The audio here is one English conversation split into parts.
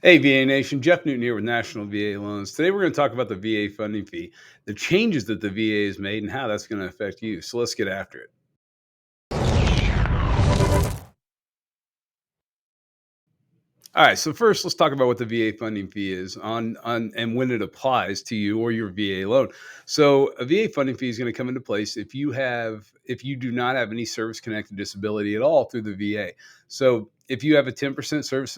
Hey, VA Nation, Jeff Newton here with National VA Loans. Today we're going to talk about the VA funding fee, the changes that the VA has made, and how that's going to affect you. So let's get after it. All right. So first, let's talk about what the VA funding fee is on and when it applies to you or your VA loan. So a VA funding fee is going to come into place if you do not have any service connected disability at all through the VA. So if you have a 10% service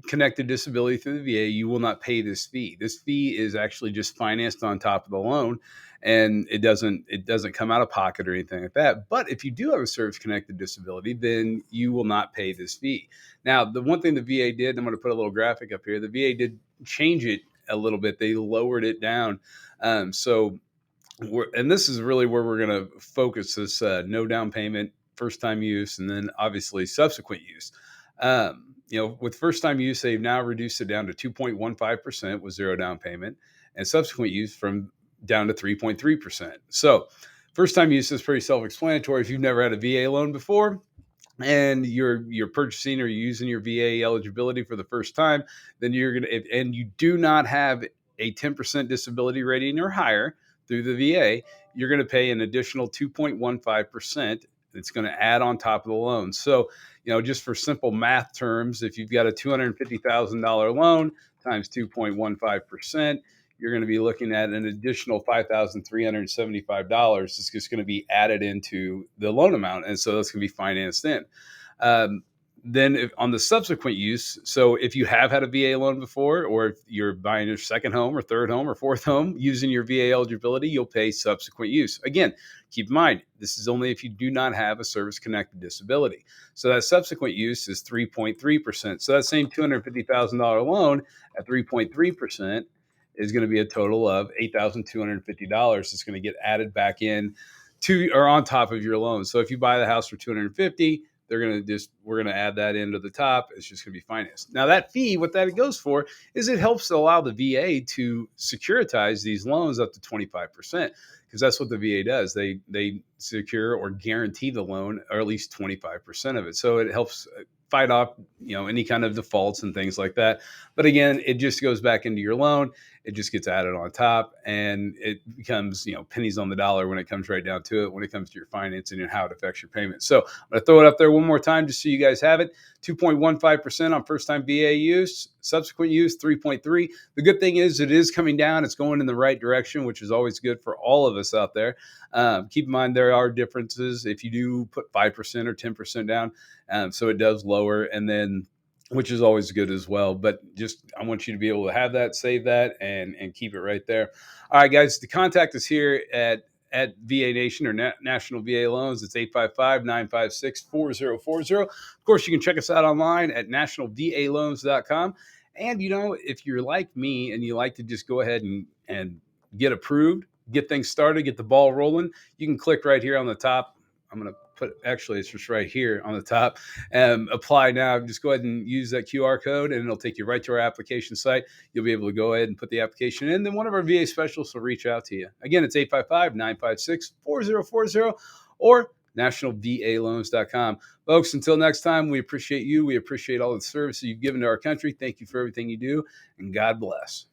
connected disability through the VA, you will not pay this fee. This fee is actually just financed on top of the loan, and it doesn't come out of pocket or anything like that. But if you do have a service connected disability, then you will not pay this fee. Now, the one thing the VA did, I'm going to put a little graphic up here. The VA did change it a little bit. They lowered it down. So and this is really where we're going to focus this no down payment, first time use, and then obviously subsequent use. With first time use, they've now reduced it down to 2.15% with zero down payment, and subsequent use from down to 3.3%. So, first time use is pretty self explanatory. If you've never had a VA loan before, and you're purchasing or using your VA eligibility for the first time, then and you do not have a 10% disability rating or higher through the VA, you're going to pay an additional 2.15%. It's going to add on top of the loan. So, just for simple math terms, if you've got a $250,000 loan times 2.15%, you're going to be looking at an additional $5,375. It's just going to be added into the loan amount. And so that's going to be financed in. Um, then on the subsequent use, so if you have had a VA loan before, or if you're buying your second home or third home or fourth home using your VA eligibility, you'll pay subsequent use. Again, keep in mind, this is only if you do not have a service connected disability. So that subsequent use is 3.3%. So that same $250,000 loan at 3.3% is going to be a total of $8,250. It's going to get added back in to or on top of your loan. So if you buy the house for 250, we're gonna add that into the top. It's just gonna be financed. Now that fee, what that goes for is it helps to allow the VA to securitize these loans up to 25%, because that's what the VA does. They secure or guarantee the loan, or at least 25% of it. So it helps fight off any kind of defaults and things like that. But again, it just goes back into your loan. It just gets added on top, and it becomes pennies on the dollar when it comes right down to it, when it comes to your financing and how it affects your payment. So I'm going to throw it up there one more time just so you guys have it. 2.15% on first time VA use, subsequent use 3.3. The good thing is it is coming down. It's going in the right direction, which is always good for all of us out there. Keep in mind there are differences if you do put 5% or 10% down. So it does lower, and then which is always good as well. But just I want you to be able to have that, save that, and keep it right there. All right, guys, the contact is here at VA Nation or National VA Loans. It's 855-956-4040. Of course, you can check us out online at nationalvaloans.com. And, if you're like me and you like to just go ahead and get approved, get things started, get the ball rolling, you can click right here on the top. I'm going to actually, it's just right here on the top. Apply now. Just go ahead and use that QR code, and it'll take you right to our application site. You'll be able to go ahead and put the application in. Then one of our VA specialists will reach out to you. Again, it's 855-956-4040 or nationalvaloans.com. Folks, until next time, we appreciate you. We appreciate all the service you've given to our country. Thank you for everything you do, and God bless.